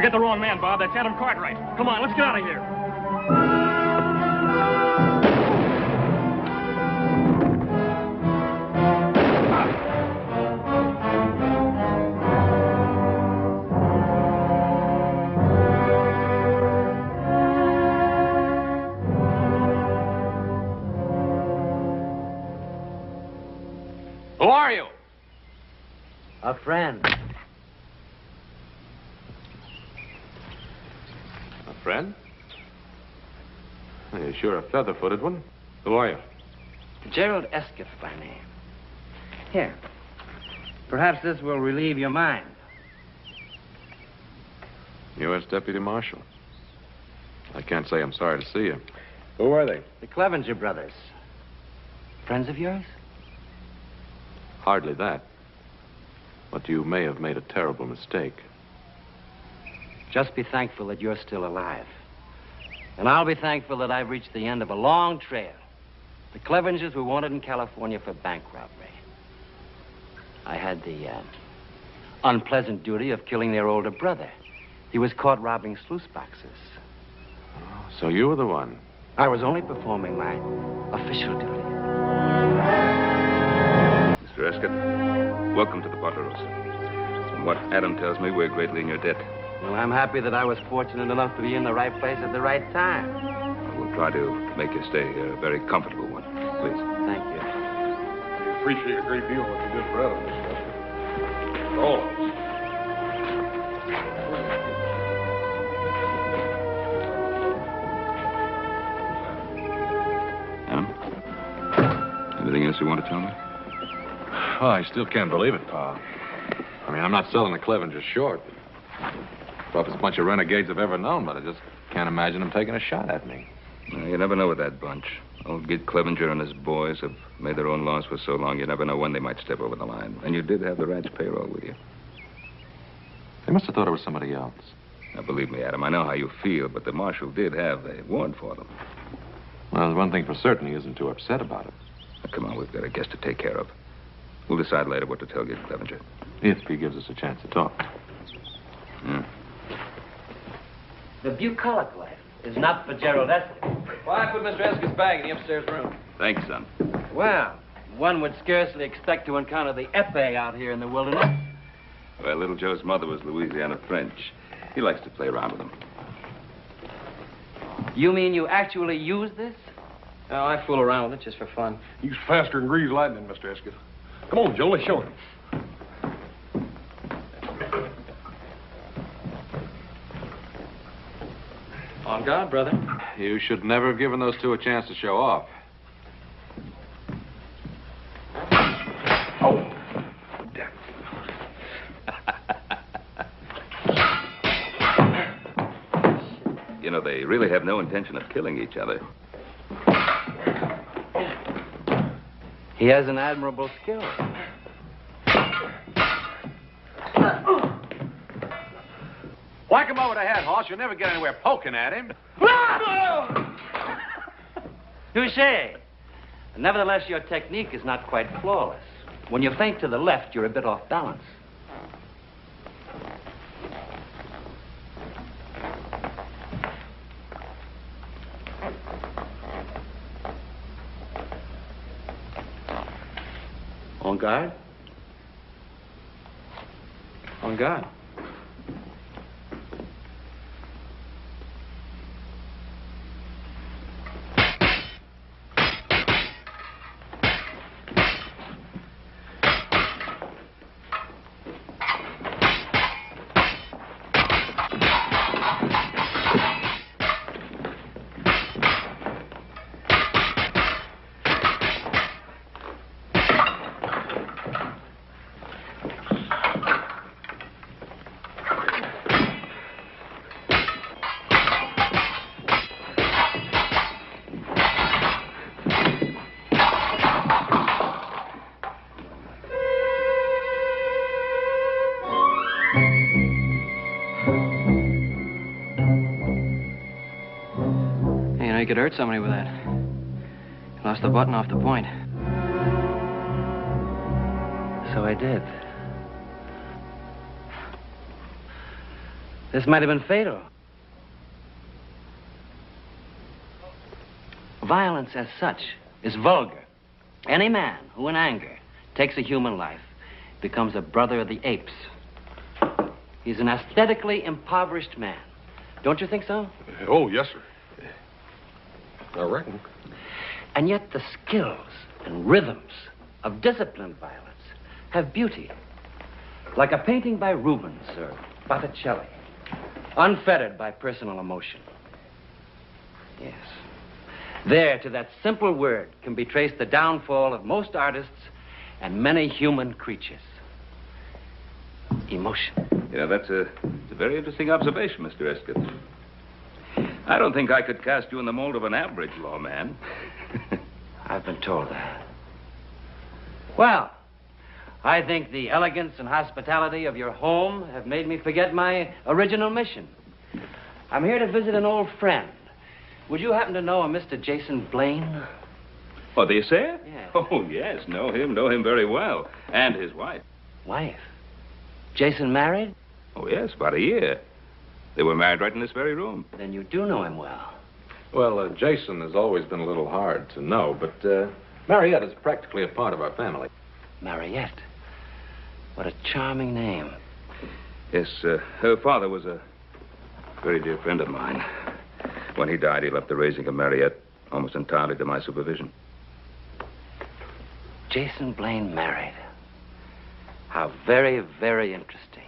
got the wrong man, Bob. That's Adam Cartwright. Come on, let's get out of here. Who are you? A friend. A friend? You're sure a feather-footed one. Who are you? Gerald Escott by name. Here. Perhaps this will relieve your mind. U.S. Deputy Marshal. I can't say I'm sorry to see you. Who are they? The Clevenger brothers. Friends of yours? Hardly that. But you may have made a terrible mistake. Just be thankful that you're still alive. And I'll be thankful that I've reached the end of a long trail. The Clevengers were wanted in California for bank robbery. I had the unpleasant duty of killing their older brother. He was caught robbing sluice boxes. Oh, so you were the one? I was only performing my official duty. Mr. Escott, welcome to the Barbarossa. From what Adam tells me, we're greatly in your debt. Well, I'm happy that I was fortunate enough to be in the right place at the right time. We'll try to make your stay here a very comfortable one. Please. Thank you. We appreciate a great deal what you did for Adam, Mr. Escott. For all of us. Adam? Anything else you want to tell me? Oh, I still can't believe it, Pa. I mean, I'm not selling the Clevengers short. Toughest bunch of renegades I've ever known, but I just can't imagine them taking a shot at me. Well, you never know with that bunch. Old Gid Clevenger and his boys have made their own laws for so long, you never know when they might step over the line. And you did have the rat's payroll with you. They must have thought it was somebody else. Now, believe me, Adam, I know how you feel, but the marshal did have a warrant for them. Well, there's one thing for certain. He isn't too upset about it. Now, come on, we've got a guest to take care of. We'll decide later what to tell Gid Clevenger. If he gives us a chance to talk. Hmm. The bucolic life is not for Gerald Escott. Well, I put Mr. Escott's bag in the upstairs room. Thanks, son. Well, one would scarcely expect to encounter the épée out here in the wilderness. Well, little Joe's mother was Louisiana French. He likes to play around with them. You mean you actually use this? Oh, I fool around with it just for fun. He's faster than greased lightning, Mr. Escott. Come on, Joe, let's show him. On guard, brother. You should never have given those two a chance to show off. Oh! Damn. You know, they really have no intention of killing each other. He has an admirable skill. Whack him over the head, Hoss. You'll never get anywhere poking at him. Touché. Nevertheless, your technique is not quite flawless. When you feint to the left, you're a bit off balance. On guard? On guard. You could hurt somebody with that. You lost the button off the point. So I did. This might have been fatal. Violence as such is vulgar. Any man who in anger takes a human life becomes a brother of the apes. He's an aesthetically impoverished man. Don't you think so? Oh, yes, sir. I reckon. And yet the skills and rhythms of disciplined violence have beauty. Like a painting by Rubens or Botticelli, unfettered by personal emotion. Yes. There, to that simple word, can be traced the downfall of most artists and many human creatures. Emotion. You know, that's a very interesting observation, Mr. Escott. I don't think I could cast you in the mold of an average lawman. I've been told that. Well, I think the elegance and hospitality of your home have made me forget my original mission. I'm here to visit an old friend. Would you happen to know a Mr. Jason Blaine? Oh, the assayer? Yes. Oh, yes, know him very well. And his wife. Wife? Jason married? Oh, yes, about a year. They were married right in this very room. Then you do know him well. Well, Jason has always been a little hard to know, but Mariette is practically a part of our family. Mariette. What a charming name. Yes, her father was a very dear friend of mine. When he died, he left the raising of Mariette almost entirely to my supervision. Jason Blaine married. How very, very interesting.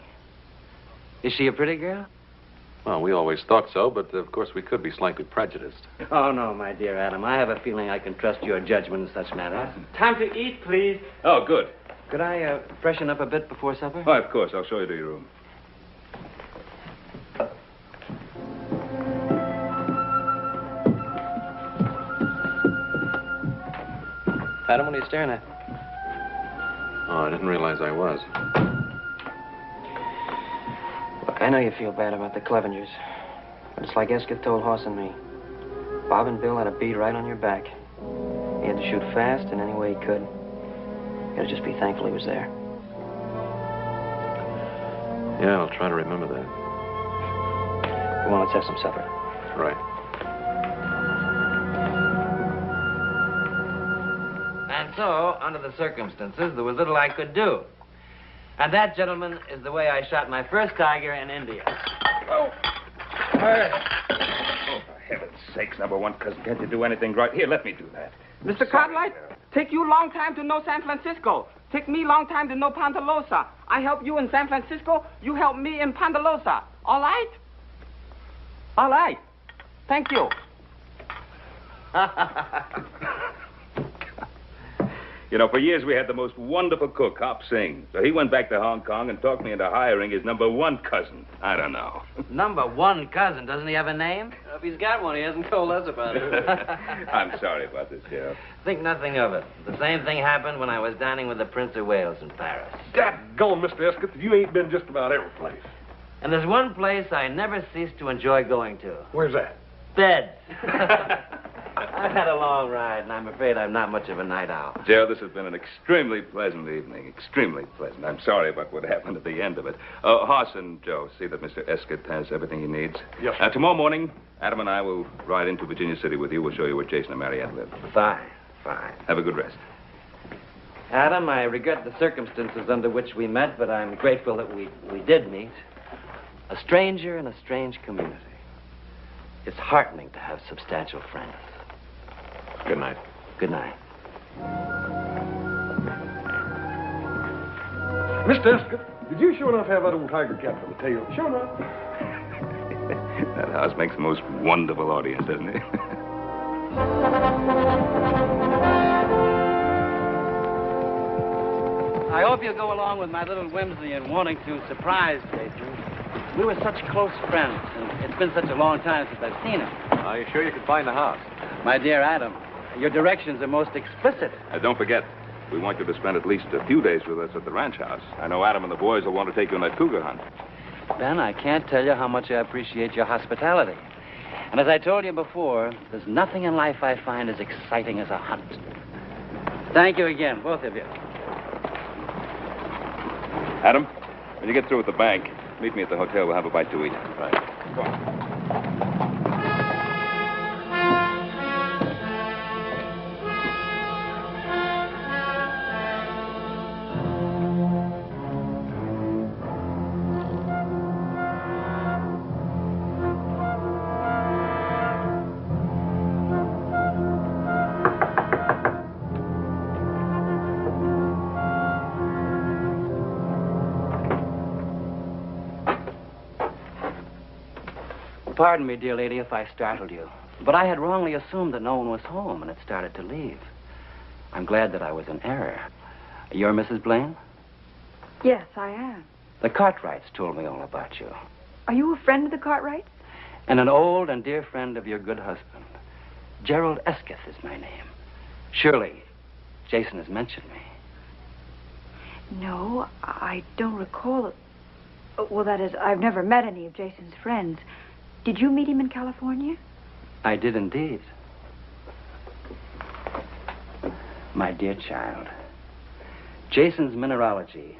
Is she a pretty girl? Well, we always thought so, but of course we could be slightly prejudiced. Oh, no, my dear Adam. I have a feeling I can trust your judgment in such matters. Time to eat, please. Oh, good. Could I freshen up a bit before supper? Oh, of course. I'll show you to your room. Adam, what are you staring at? Oh, I didn't realize I was. Look, I know you feel bad about the Clevengers. But it's like Escott told Hoss and me. Bob and Bill had a bead right on your back. He had to shoot fast in any way he could. You gotta just be thankful he was there. Yeah, I'll try to remember that. Come on, let's have some supper. Right. And so, under the circumstances, there was little I could do. And that, gentlemen, is the way I shot my first tiger in India. Oh, for heaven's sakes, number one cousin, can't you do anything right? Here, let me do that. Mr. Cartwright, take you long time to know San Francisco. Take me long time to know Ponderosa. I help you in San Francisco. You help me in Ponderosa. All right? All right. Thank you. You know, for years we had the most wonderful cook, Hop Singh. So he went back to Hong Kong and talked me into hiring his number one cousin. I don't know. Number one cousin. Doesn't he have a name? If he's got one, he hasn't told us about it. I'm sorry about this, Sheriff. Think nothing of it. The same thing happened when I was dining with the Prince of Wales in Paris. Dadgone, Mr. Escott, you ain't been just about every place. And there's one place I never cease to enjoy going to. Where's that? Bed. I've had a long ride, and I'm afraid I'm not much of a night owl. Joe, this has been an extremely pleasant evening. Extremely pleasant. I'm sorry about what happened at the end of it. Hoss and Joe, see that Mr. Escott has everything he needs. Yes, sir. Tomorrow morning, Adam and I will ride into Virginia City with you. We'll show you where Jason and Mariette live. Fine, fine. Have a good rest. Adam, I regret the circumstances under which we met, but I'm grateful that we did meet. A stranger in a strange community. It's heartening to have substantial friends. Good night. Good night. Mr. Escott, did you sure enough have that old tiger cat for the tail? Sure enough. That house makes the most wonderful audience, doesn't it? I hope you'll go along with my little whimsy in wanting to surprise Jason. We were such close friends, and it's been such a long time since I've seen him. Are you sure you can find the house? My dear Adam, your directions are most explicit. Don't forget, we want you to spend at least a few days with us at the ranch house. I know Adam and the boys will want to take you on that cougar hunt. Ben, I can't tell you how much I appreciate your hospitality. And as I told you before, there's nothing in life I find as exciting as a hunt. Thank you again, both of you. Adam, when you get through at the bank, Meet me at the hotel. We'll have a bite to eat. Right. Go on. Pardon me, dear lady, if I startled you. But I had wrongly assumed that no one was home and had started to leave. I'm glad that I was in error. You're Mrs. Blaine? Yes, I am. The Cartwrights told me all about you. Are you a friend of the Cartwrights? And an old and dear friend of your good husband. Gerald Esketh is my name. Surely, Jason has mentioned me. No, I don't recall it. Well, that is, I've never met any of Jason's friends. Did you meet him in California? I did indeed. My dear child, Jason's mineralogy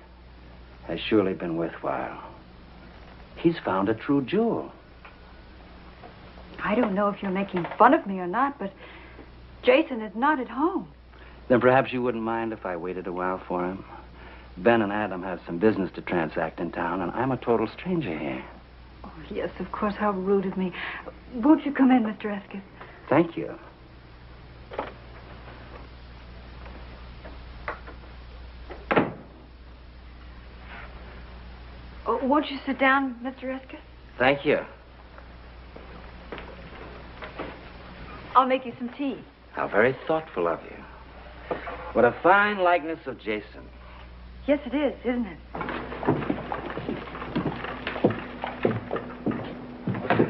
has surely been worthwhile. He's found a true jewel. I don't know if you're making fun of me or not, but Jason is not at home. Then perhaps you wouldn't mind if I waited a while for him. Ben and Adam have some business to transact in town, and I'm a total stranger here. Oh, yes, of course. How rude of me. Won't you come in, Mr. Esketh? Thank you. Oh, won't you sit down, Mr. Esketh? Thank you. I'll make you some tea. How very thoughtful of you. What a fine likeness of Jason. Yes, it is, isn't it?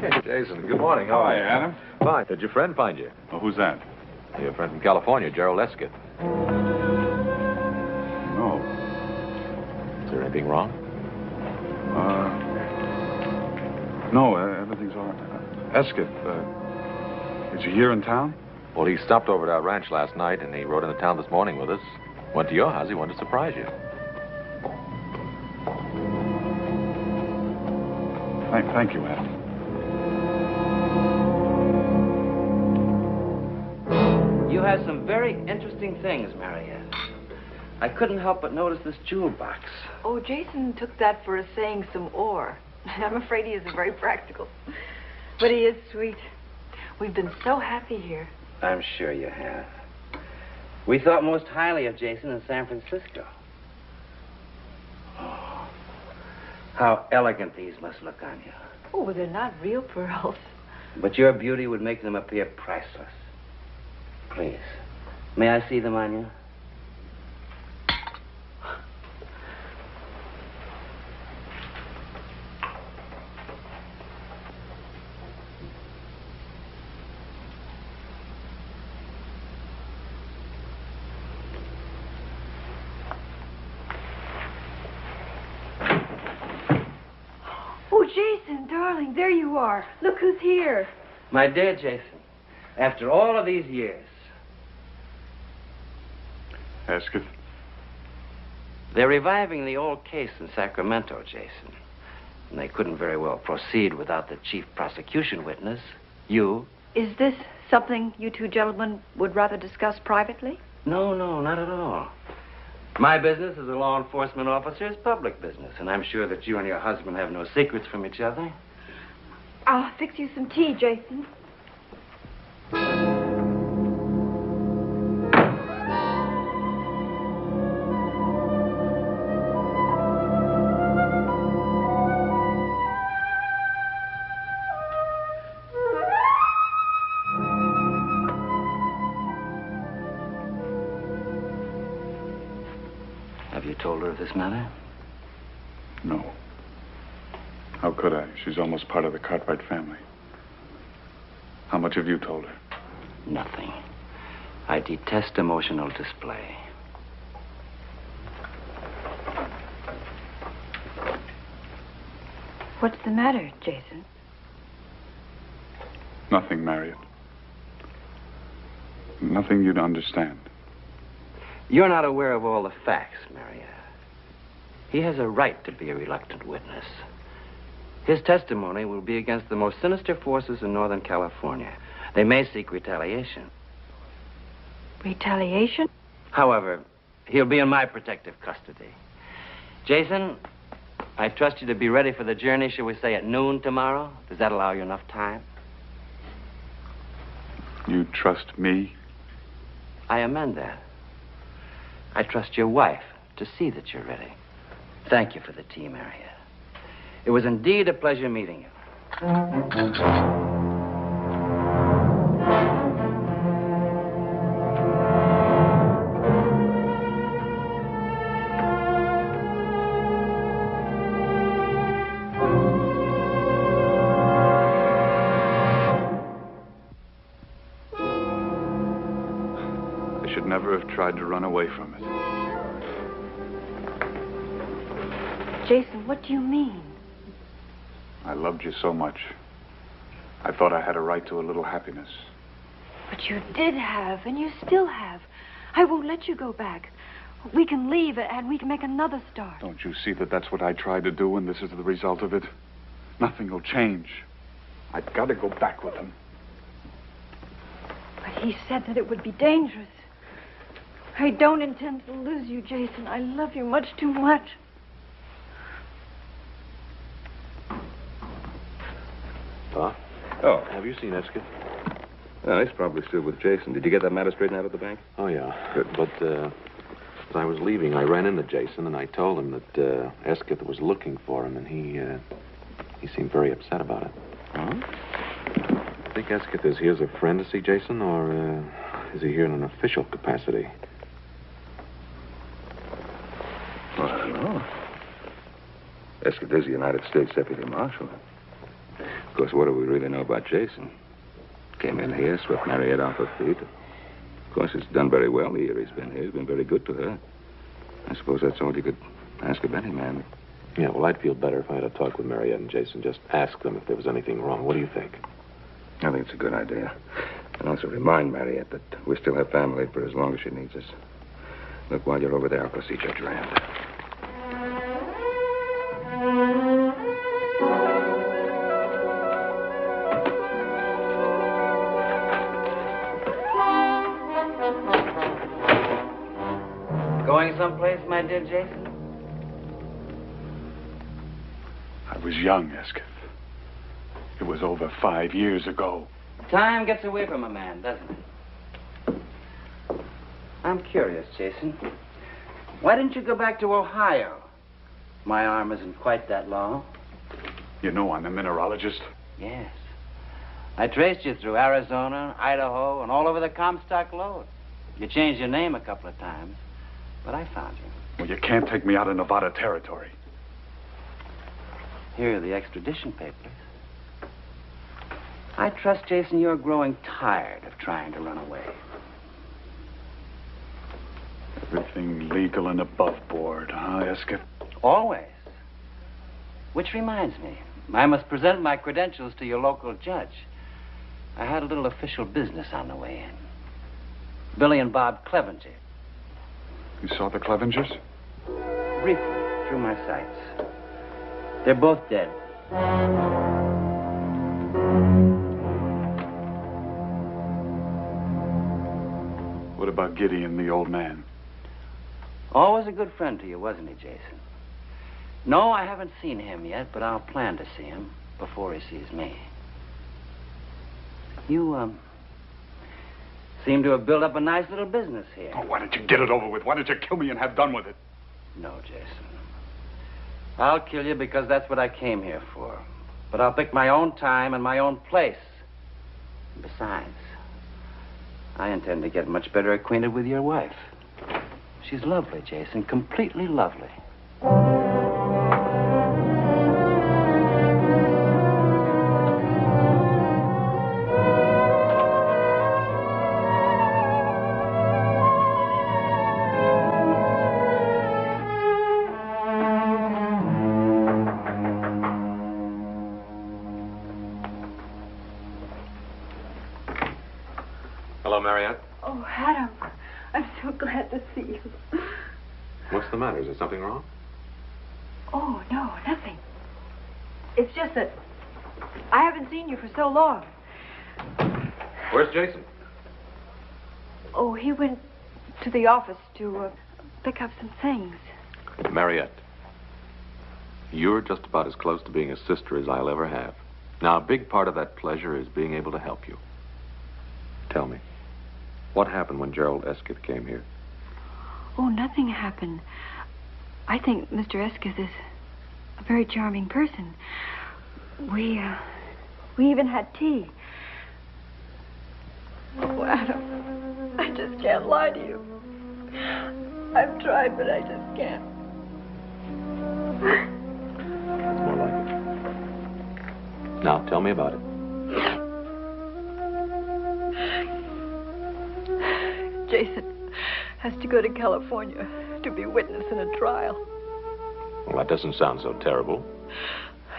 Hey, Jason, good morning. How are you? Adam. Fine. Did your friend find you? Oh, who's that? Your friend from California, Gerald Esketh. No. Is there anything wrong? No, everything's all right. Esketh, is he here in town? Well, he stopped over at our ranch last night, and he rode into town this morning with us. Went to your house. He wanted to surprise you. Thank you, Adam. You have some very interesting things, Mariette. I couldn't help but notice this jewel box. Oh, Jason took that for assaying some ore. I'm afraid he isn't very practical. But he is sweet. We've been so happy here. I'm sure you have. We thought most highly of Jason in San Francisco. Oh, how elegant these must look on you. Oh, well, they're not real pearls. But your beauty would make them appear priceless. Please, may I see them on you? Oh, Jason, darling, there you are. Look who's here. My dear Jason, after all of these years, Esketh? they're reviving the old case in Sacramento, Jason. And they couldn't very well proceed without the chief prosecution witness, you. Is this something you two gentlemen would rather discuss privately? No, not at all. My business as a law enforcement officer is public business, and I'm sure that you and your husband have no secrets from each other. I'll fix you some tea, Jason. Have you told her of this matter? No. How could I? She's almost part of the Cartwright family. How much have you told her? Nothing. I detest emotional display. What's the matter, Jason? Nothing, Marriott. Nothing you'd understand. You're not aware of all the facts, Marietta. He has a right to be a reluctant witness. His testimony will be against the most sinister forces in Northern California. They may seek retaliation. Retaliation? However, he'll be in my protective custody. Jason, I trust you to be ready for the journey, shall we say, at noon tomorrow? Does that allow you enough time? You trust me? I amend that. I trust your wife to see that you're ready. Thank you for the tea, Marietta. It was indeed a pleasure meeting you. I should never have tried to run away from it. Jason, what do you mean? I loved you so much. I thought I had a right to a little happiness. But you did have, and you still have. I won't let you go back. We can leave and we can make another start. Don't you see that that's what I tried to do, and this is the result of it? Nothing will change. I've got to go back with him. But he said that it would be dangerous. I don't intend to lose you, Jason. I love you much too much. Pa? Oh. Have you seen Esket? He's probably still with Jason. Did you get that matter straightened out at the bank? Oh, yeah. Good. But, as I was leaving, I ran into Jason, and I told him that, Esket was looking for him, and he seemed very upset about it. Huh? I think Esket is here as a friend to see Jason, or, is he here in an official capacity? Well, I don't know. Esket is the United States Deputy Marshal. Of course, what do we really know about Jason? Came in here, swept Marietta off her feet. Of course, he's done very well the year he's been here. He's been very good to her. I suppose that's all you could ask of any man. Yeah, well, I'd feel better if I had a talk with Mariette and Jason. Just ask them if there was anything wrong. What do you think? I think it's a good idea. And also remind Mariette that we still have family for as long as she needs us. Look, while you're over there, I'll go see Judge Rand. Going someplace, my dear Jason? I was young, Esket. It was over 5 years ago. Time gets away from a man, doesn't it? I'm curious, Jason. Why didn't you go back to Ohio? My arm isn't quite that long. You know I'm a mineralogist. Yes. I traced you through Arizona, Idaho, and all over the Comstock lode. You changed your name a couple of times, but I found you. Well, you can't take me out of Nevada territory. Here are the extradition papers. I trust, Jason, you're growing tired of trying to run away. Everything legal and above board, huh, Esket? Always. Which reminds me, I must present my credentials to your local judge. I had a little official business on the way in. Billy and Bob Clevenger. You saw the Clevengers? Briefly, through my sights. They're both dead. What about Gideon, the old man? Always a good friend to you, wasn't he, Jason? No, I haven't seen him yet, but I'll plan to see him before he sees me. You, seem to have built up a nice little business here. Oh, why don't you get it over with? Why don't you kill me and have done with it? No, Jason. I'll kill you because that's what I came here for. But I'll pick my own time and my own place. Besides, I intend to get much better acquainted with your wife. She's lovely, Jason, completely lovely. Hello, Mariette. Oh, Adam, I'm so glad to see you. What's the matter? Is there something wrong? Oh, no, nothing. It's just that I haven't seen you for so long. Where's Jason? Oh, he went to the office to pick up some things. Mariette, you're just about as close to being a sister as I'll ever have. Now, a big part of that pleasure is being able to help you. Tell me, what happened when Gerald Esquith came here? Oh, nothing happened. I think Mr. Esquith is a very charming person. We even had tea. Oh, Adam, I just can't lie to you. I've tried, but I just can't. That's more like it. Now, tell me about it. Jason has to go to California to be witness in a trial. Well, that doesn't sound so terrible.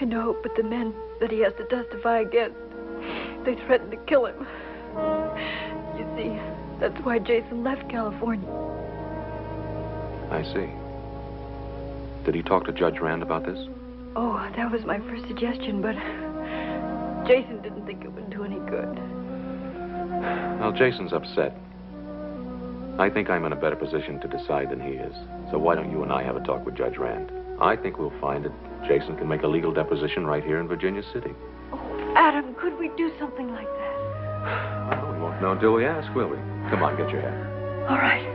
I know, but the men that he has to testify against, they threatened to kill him. You see, that's why Jason left California. I see. Did he talk to Judge Rand about this? Oh, that was my first suggestion, but Jason didn't think it would do any good. Well, Jason's upset. I think I'm in a better position to decide than he is. So why don't you and I have a talk with Judge Rand? I think we'll find that Jason can make a legal deposition right here in Virginia City. Oh, Adam, could we do something like that? Well, we won't know until we ask, will we? Come on, get your hat. All right.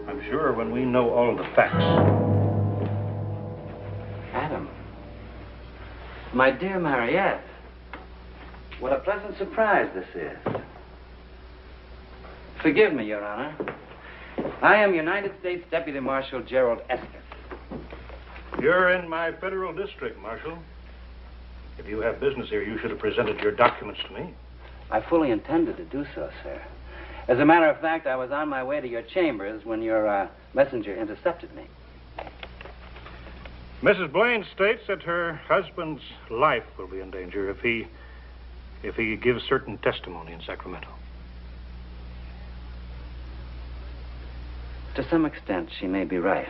I'm sure when we know all the facts. Adam. My dear Mariette. What a pleasant surprise this is. Forgive me, Your Honor. I am United States Deputy Marshal Gerald Esquith. You're in my federal district, Marshal. If you have business here, you should have presented your documents to me. I fully intended to do so, sir. As a matter of fact, I was on my way to your chambers when your messenger intercepted me. Mrs. Blaine states that her husband's life will be in danger if he gives certain testimony in Sacramento. To some extent, she may be right.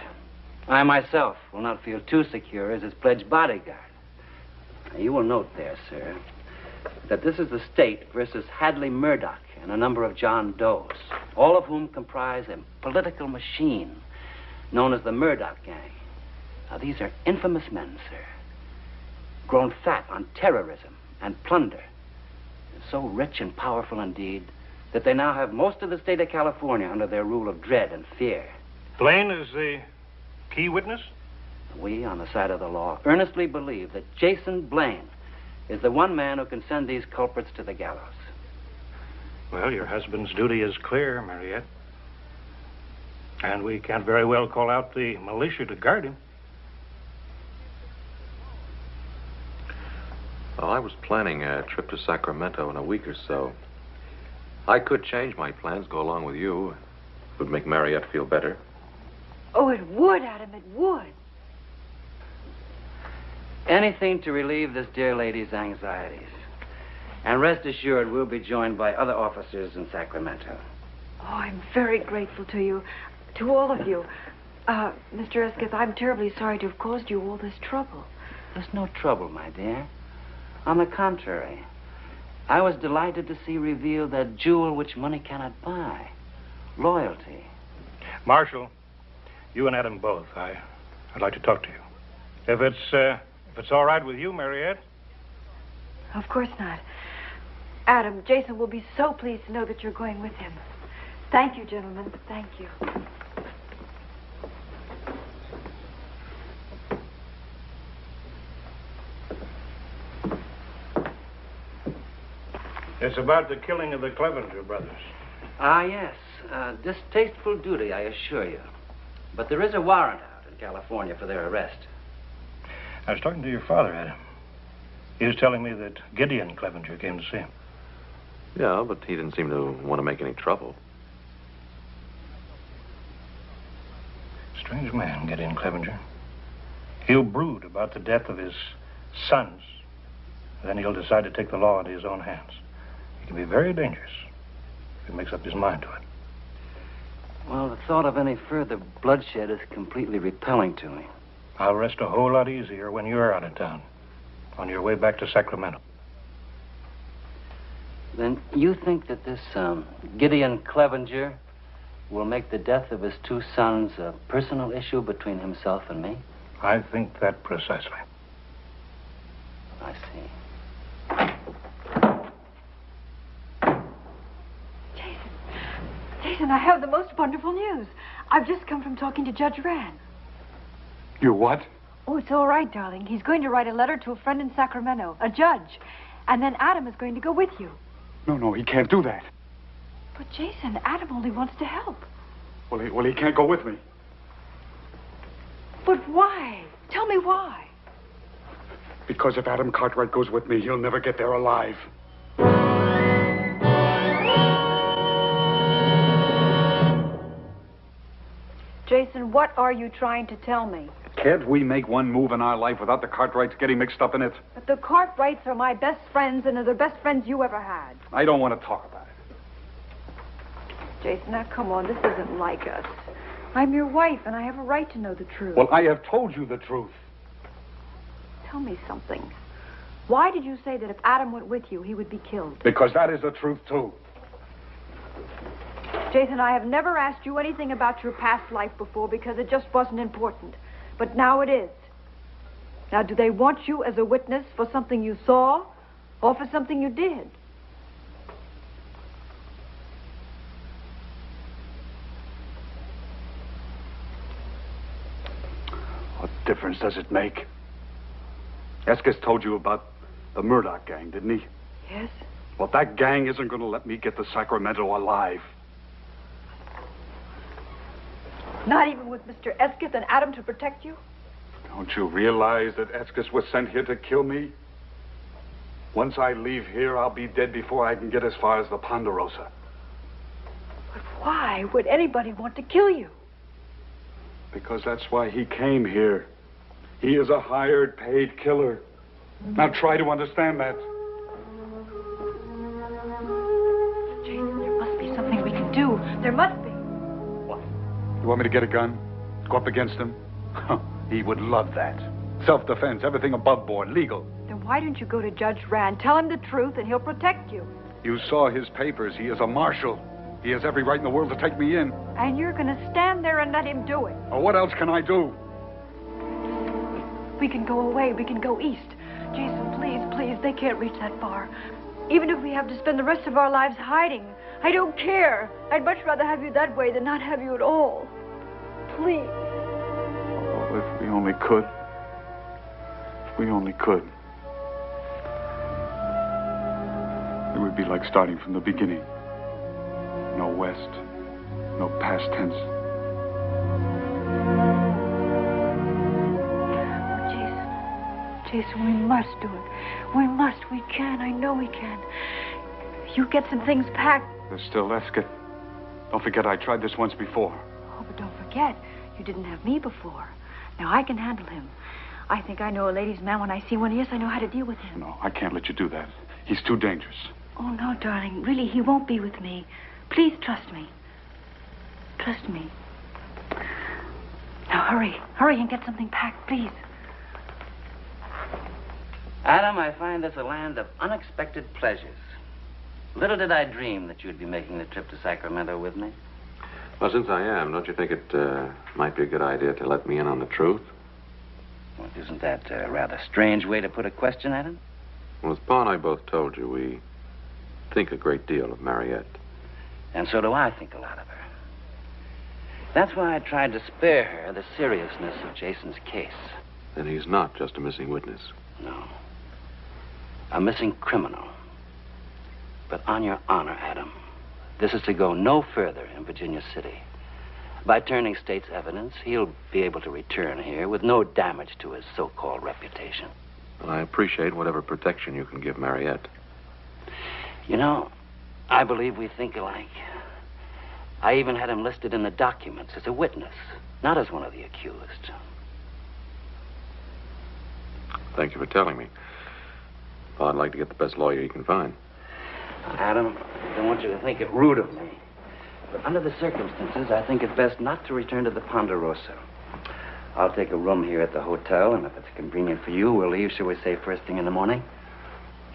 I myself will not feel too secure as his pledged bodyguard. You will note there, sir, that this is the state versus Hadley Murdoch and a number of John Does, all of whom comprise a political machine known as the Murdoch Gang. Now, these are infamous men, sir, grown fat on terrorism and plunder, so rich and powerful indeed that they now have most of the state of California under their rule of dread and fear. Blaine is the key witness? We, on the side of the law, earnestly believe that Jason Blaine is the one man who can send these culprits to the gallows. Well, your husband's duty is clear, Mariette. And we can't very well call out the militia to guard him. Well, I was planning a trip to Sacramento in a week or so. I could change my plans, go along with you. It would make Mariette feel better. Oh, it would, Adam, it would. Anything to relieve this dear lady's anxieties. And rest assured, we'll be joined by other officers in Sacramento. Oh, I'm very grateful to you, to all of you. Mr. Esquith, I'm terribly sorry to have caused you all this trouble. There's no trouble, my dear. On the contrary, I was delighted to see revealed that jewel which money cannot buy, loyalty. Marshal, you and Adam both, I'd like to talk to you. If it's all right with you, Mariette. Of course not. Adam, Jason will be so pleased to know that you're going with him. Thank you, gentlemen. Thank you. It's about the killing of the Clevenger brothers. Ah, yes. Distasteful duty, I assure you. But there is a warrant out in California for their arrest. I was talking to your father, Adam. He was telling me that Gideon Clevenger came to see him. Yeah, but he didn't seem to want to make any trouble. Strange man, Gideon Clevenger. He'll brood about the death of his sons. Then he'll decide to take the law into his own hands. He can be very dangerous if he makes up his mind to it. Well, the thought of any further bloodshed is completely repelling to me. I'll rest a whole lot easier when you're out of town, on your way back to Sacramento. Then you think that this Gideon Clevenger will make the death of his two sons a personal issue between himself and me? I think that precisely. I see. Jason, I have the most wonderful news. I've just come from talking to Judge Rand. You what? Oh, it's all right, darling. He's going to write a letter to a friend in Sacramento, a judge. And then Adam is going to go with you. No, he can't do that. But, Jason, Adam only wants to help. Well, he can't go with me. But why? Tell me why. Because if Adam Cartwright goes with me, he'll never get there alive. Jason, what are you trying to tell me? Can't we make one move in our life without the Cartwrights getting mixed up in it? But the Cartwrights are my best friends, and are the best friends you ever had. I don't want to talk about it. Jason, now come on, this isn't like us. I'm your wife, and I have a right to know the truth. Well, I have told you the truth. Tell me something. Why did you say that if Adam went with you, he would be killed? Because that is the truth, too. Jason, I have never asked you anything about your past life before because it just wasn't important. But now it is. Now, do they want you as a witness for something you saw or for something you did? What difference does it make? Estes told you about the Murdoch gang, didn't he? Yes. Well, that gang isn't going to let me get to Sacramento alive. Not even with Mr. Esketh and Adam to protect you? Don't you realize that Estes was sent here to kill me? Once I leave here, I'll be dead before I can get as far as the Ponderosa. But why would anybody want to kill you? Because that's why he came here. He is a hired, paid killer. Now try to understand that. Jason, there must be something we can do. There must be. What? You want me to get a gun? Go up against him? He would love that. Self-defense, everything above board, legal. Then why don't you go to Judge Rand? Tell him the truth and he'll protect you. You saw his papers. He is a marshal. He has every right in the world to take me in. And you're going to stand there and let him do it. Well, what else can I do? We can go away. We can go east. Jason, please, please, they can't reach that far. Even if we have to spend the rest of our lives hiding, I don't care. I'd much rather have you that way than not have you at all. Please. Oh, if we only could. If we only could. It would be like starting from the beginning. No west, no past tense. Jason, we must do it. We must. We can. I know we can. You get some things packed. There's still Esket. Don't forget, I tried this once before. Oh, but don't forget, you didn't have me before. Now, I can handle him. I think I know a ladies' man when I see one. Yes, I know how to deal with him. No, I can't let you do that. He's too dangerous. Oh, no, darling. Really, he won't be with me. Please trust me. Trust me. Now, hurry. Hurry and get something packed, please. Adam, I find this a land of unexpected pleasures. Little did I dream that you'd be making the trip to Sacramento with me. Well, since I am, don't you think it might be a good idea to let me in on the truth? Well, isn't that a rather strange way to put a question, Adam? Well, as Pa and I both told you, we think a great deal of Mariette. And so do I think a lot of her. That's why I tried to spare her the seriousness of Jason's case. Then he's not just a missing witness. No. A missing criminal. But on your honor, Adam, this is to go no further in Virginia City. By turning state's evidence, he'll be able to return here with no damage to his so-called reputation. Well, I appreciate whatever protection you can give Mariette. You know, I believe we think alike. I even had him listed in the documents as a witness, not as one of the accused. Thank you for telling me. Pa, I'd like to get the best lawyer you can find. Adam, I don't want you to think it rude of me. But under the circumstances, I think it best not to return to the Ponderosa. I'll take a room here at the hotel, and if it's convenient for you, we'll leave, shall we say, first thing in the morning?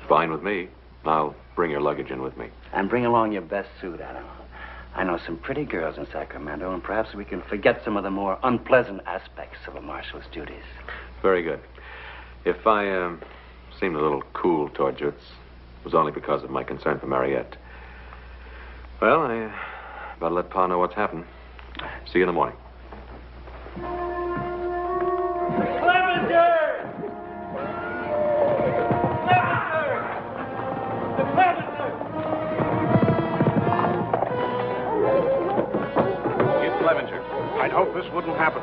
Fine with me. I'll bring your luggage in with me. And bring along your best suit, Adam. I know some pretty girls in Sacramento, and perhaps we can forget some of the more unpleasant aspects of a marshal's duties. Very good. If I seemed a little cool toward you, it was only because of my concern for Mariette. Well, I better let Pa know what's happened. See you in the morning. I'd hope this wouldn't happen.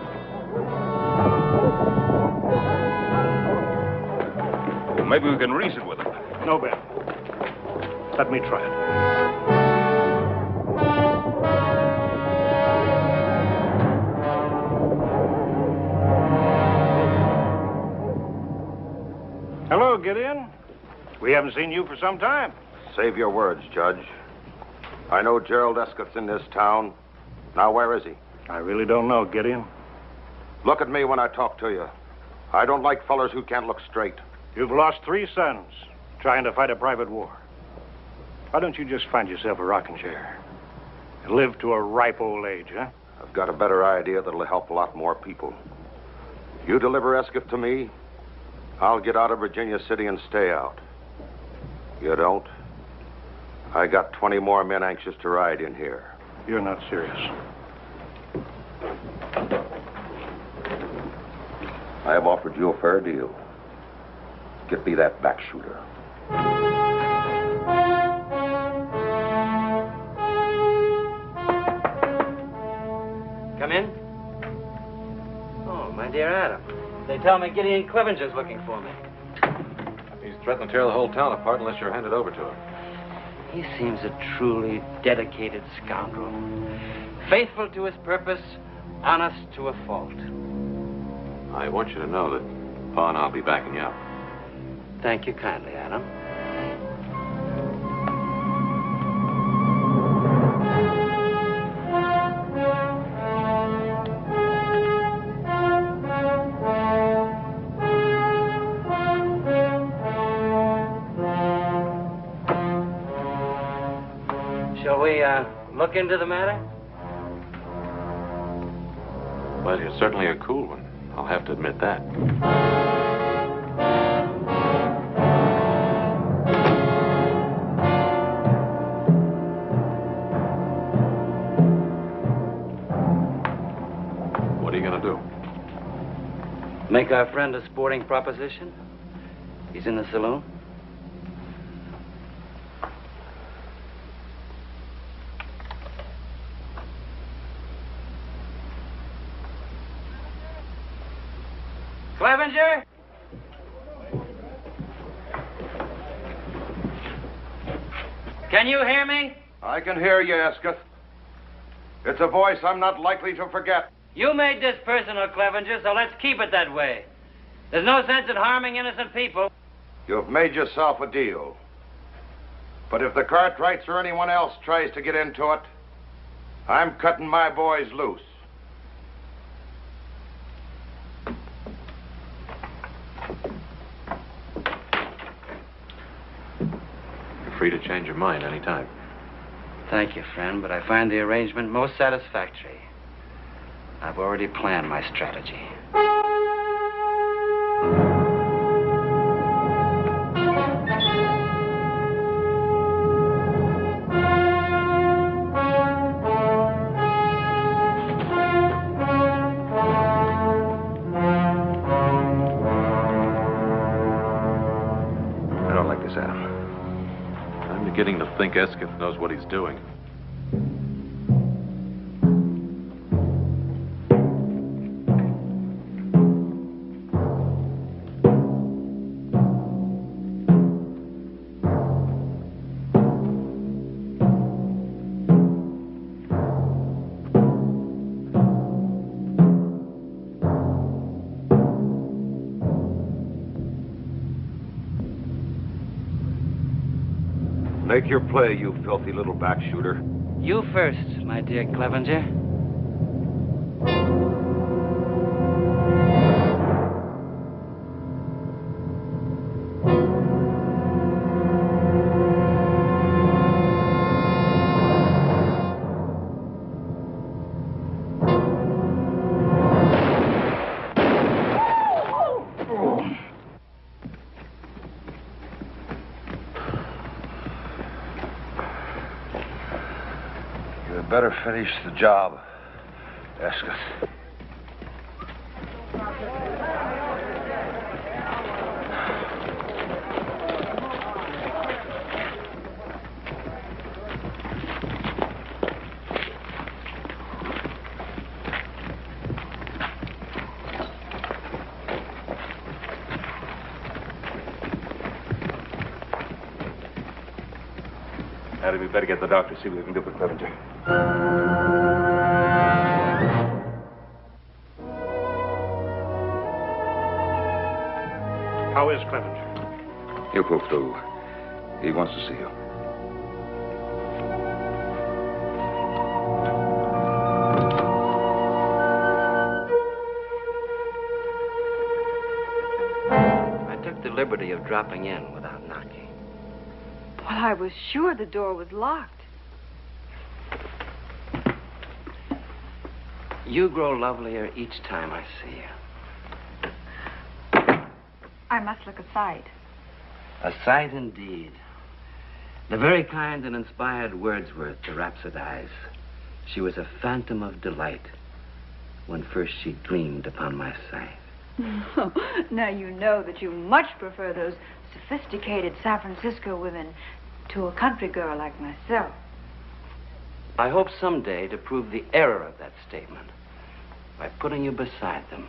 Well, maybe we can reason with him. No, Ben. Let me try it. Hello, Gideon. We haven't seen you for some time. Save your words, Judge. I know Gerald Escott's in this town. Now, where is he? I really don't know, Gideon. Look at me when I talk to you. I don't like fellers who can't look straight. You've lost 3 sons trying to fight a private war. Why don't you just find yourself a rocking chair and live to a ripe old age, huh? I've got a better idea that'll help a lot more people. You deliver Escott to me, I'll get out of Virginia City and stay out. You don't? I got 20 more men anxious to ride in here. You're not serious. I have offered you a fair deal. Get me that back shooter. Come in. Oh, my dear Adam. They tell me Gideon Clevenger's looking for me. He's threatening to tear the whole town apart unless you're handed over to him. He seems a truly dedicated scoundrel. Faithful to his purpose, honest to a fault. I want you to know that Pa and I'll be backing you up. Thank you kindly, Adam. Shall we, look into the matter? Well, you're certainly a cool one. I'll have to admit that. What are you going to do? Make our friend a sporting proposition? He's in the saloon? Clevenger? Can you hear me? I can hear you, Escott. It's a voice I'm not likely to forget. You made this personal, Clevenger, so let's keep it that way. There's no sense in harming innocent people. You've made yourself a deal. But if the Cartwrights or anyone else tries to get into it, I'm cutting my boys loose. You're free to change your mind any time. Thank you, friend, but I find the arrangement most satisfactory. I've already planned my strategy. I don't like this, Adam. I'm beginning to think Escott knows what he's doing. Make your play, you filthy little back shooter. You first, my dear Clevenger. better finish the job, Esketh. Now, we better get the doctor, see what we can do for Clevenger. How is Clevenger? He'll pull through. He wants to see you. I took the liberty of dropping in without knocking. Well, I was sure the door was locked. You grow lovelier each time I see you. I must look a sight. A sight indeed. The very kind that inspired Wordsworth to rhapsodize. She was a phantom of delight when first she gleamed upon my sight. Now you know that you much prefer those sophisticated San Francisco women to a country girl like myself. I hope someday to prove the error of that statement by putting you beside them.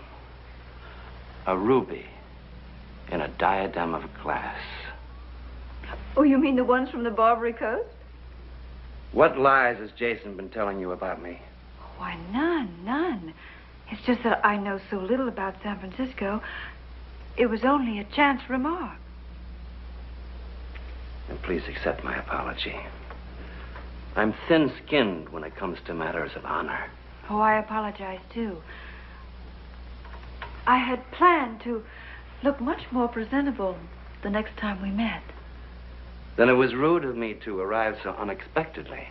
A ruby in a diadem of glass. Oh, you mean the ones from the Barbary Coast? What lies has Jason been telling you about me? Why, none. It's just that I know so little about San Francisco. It was only a chance remark. And please accept my apology. I'm thin-skinned when it comes to matters of honor. Oh, I apologize, too. I had planned to look much more presentable the next time we met. Then it was rude of me to arrive so unexpectedly.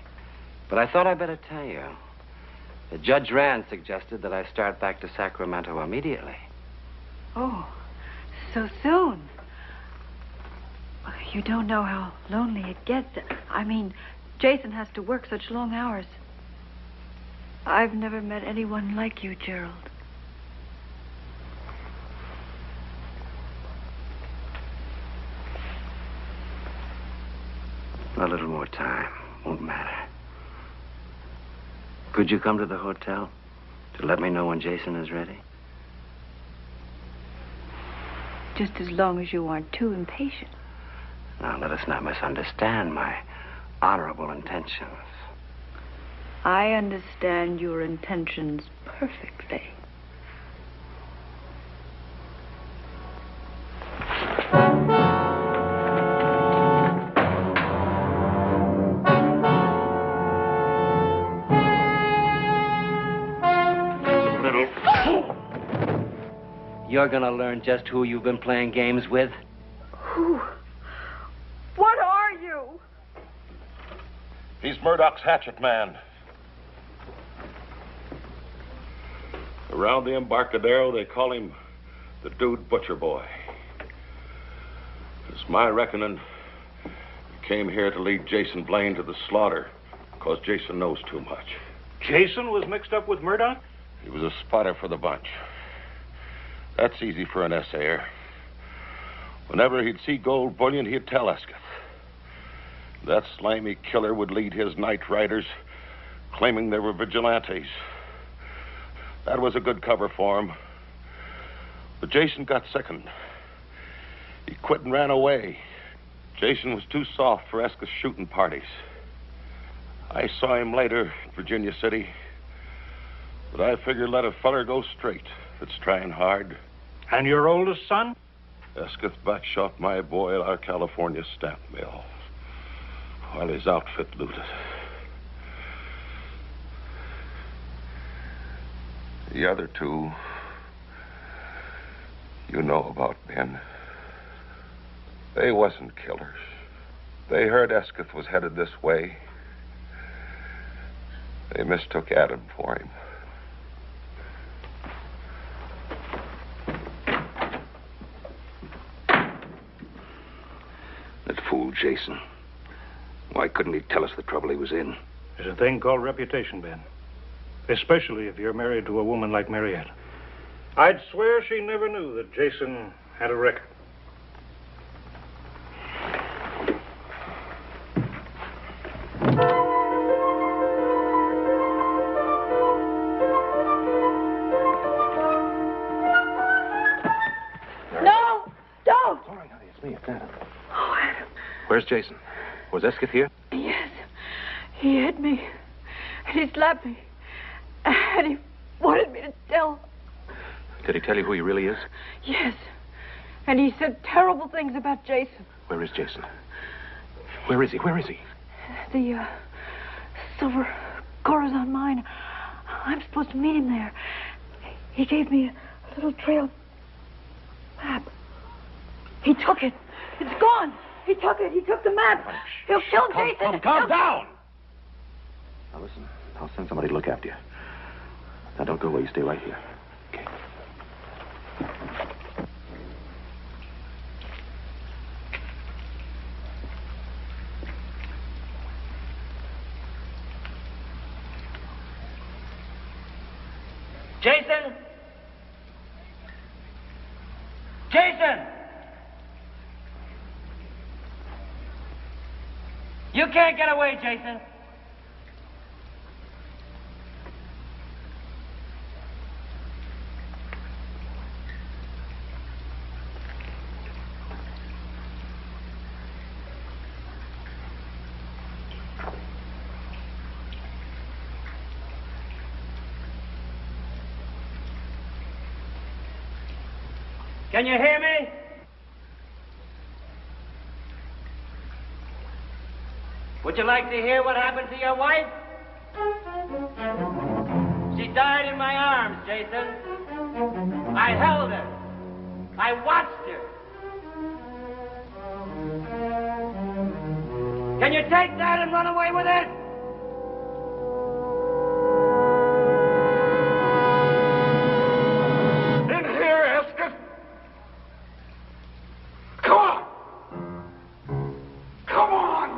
But I thought I'd better tell you. Judge Rand suggested that I start back to Sacramento immediately. Oh, so soon. You don't know how lonely it gets. I mean, Jason has to work such long hours. I've never met anyone like you, Gerald. A little more time. Won't matter. Could you come to the hotel to let me know when Jason is ready? Just as long as you aren't too impatient. Now, let us not misunderstand my honorable intentions. I understand your intentions perfectly. You're gonna learn just who you've been playing games with. Who? What are you? He's Murdoch's hatchet man. Around the Embarcadero, they call him the Dude Butcher Boy. It's my reckoning he came here to lead Jason Blaine to the slaughter because Jason knows too much. Jason was mixed up with Murdoch? He was a spotter for the bunch. That's easy for an essayer. Whenever he'd see gold bullion, he'd tell Esketh. That slimy killer would lead his night riders, claiming they were vigilantes. That was a good cover for him. But Jason got sickened. He quit and ran away. Jason was too soft for Esketh's shooting parties. I saw him later in Virginia City, but I figured let a feller go straight if it's trying hard. And your oldest son? Esketh backshot my boy at our California stamp mill while his outfit looted. The other two, you know about Ben. They wasn't killers. They heard Esketh was headed this way. They mistook Adam for him. That fool Jason. Why couldn't he tell us the trouble he was in? There's a thing called reputation, Ben. Especially if you're married to a woman like Marietta. I'd swear she never knew that Jason had a record. No! Don't! All right, honey, it's me. It's Adam. Oh, Adam. Where's Jason? Was Esketh here? Yes. He hit me. And he slapped me. And he wanted me to tell. Did he tell you who he really is? Yes. And he said terrible things about Jason. Where is Jason? Where is he? Where is he? The silver Cora's on mine. I'm supposed to meet him there. He gave me a little trail map. He took it. It's gone. He took it. He took the map. He'll kill Jason. Calm down. Now listen, I'll send somebody to look after you. Now don't go away. You stay right here. Okay. Jason! Jason! You can't get away, Jason. Can you hear me? Would you like to hear what happened to your wife? She died in my arms, Jason. I held her. I watched her. Can you take that and run away with it? In here, Esketh. Come on. Come on.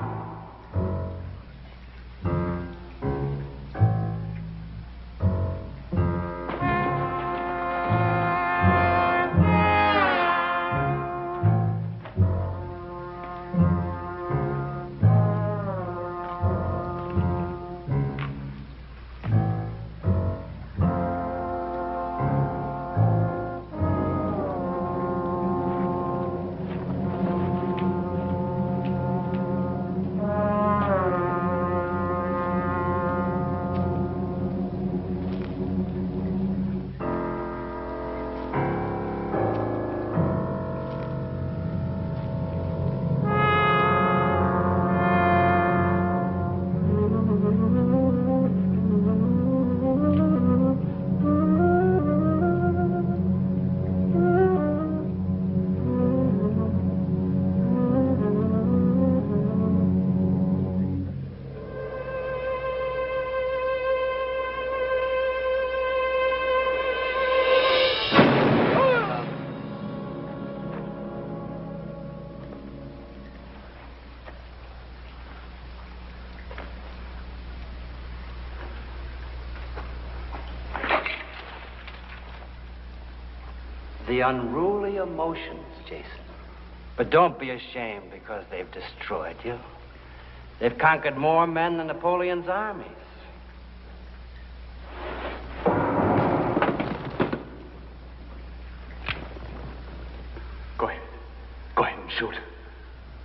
The unruly emotions, Jason. But don't be ashamed because they've destroyed you. They've conquered more men than Napoleon's armies. Go ahead. Go ahead and shoot.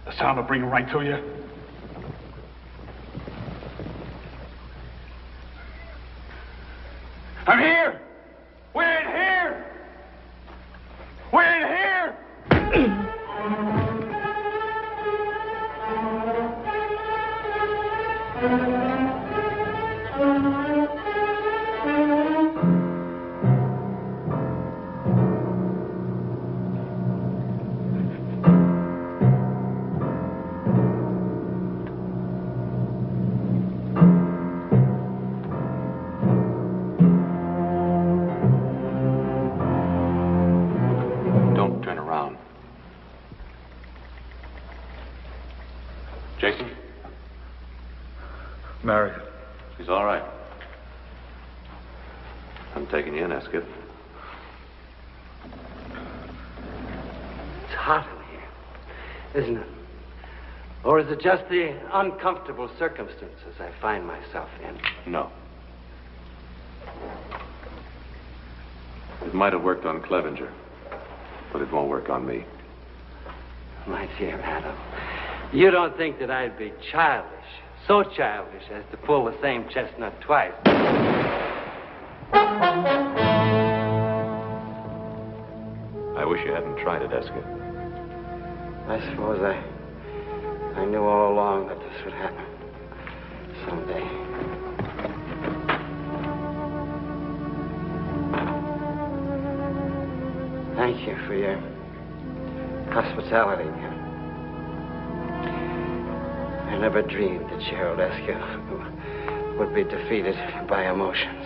The sound will bring him right to you. I'm here. We're in here. We're in here. Don't turn around. Jason? Marion. It's all right. I'm taking you in, Esketh. It's hot in here, isn't it? Or is it just the uncomfortable circumstances I find myself in? No. It might have worked on Clevenger, but it won't work on me. My dear Adam, you don't think that I'd be childish, so childish as to pull the same chestnut twice. I wish you hadn't tried it, Esketh. I suppose I knew all along that this would happen someday. Thank you for your hospitality. I never dreamed that Gerald Esketh would be defeated by emotions.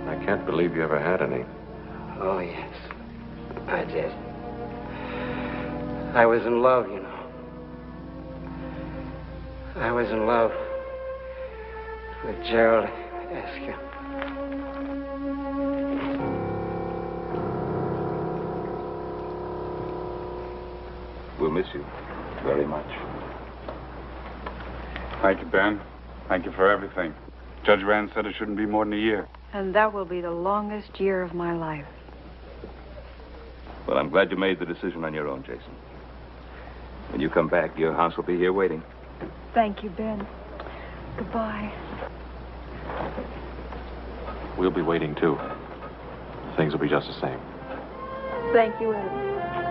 I can't believe you ever had any. Oh, yes, I did. I was in love, you know. I was in love with Gerald Esketh. We'll miss you very much. Thank you, Ben. Thank you for everything. Judge Rand said it shouldn't be more than a year. And that will be the longest year of my life. Well, I'm glad you made the decision on your own, Jason. When you come back, your house will be here waiting. Thank you, Ben. Goodbye. We'll be waiting, too. Things will be just the same. Thank you, Adam.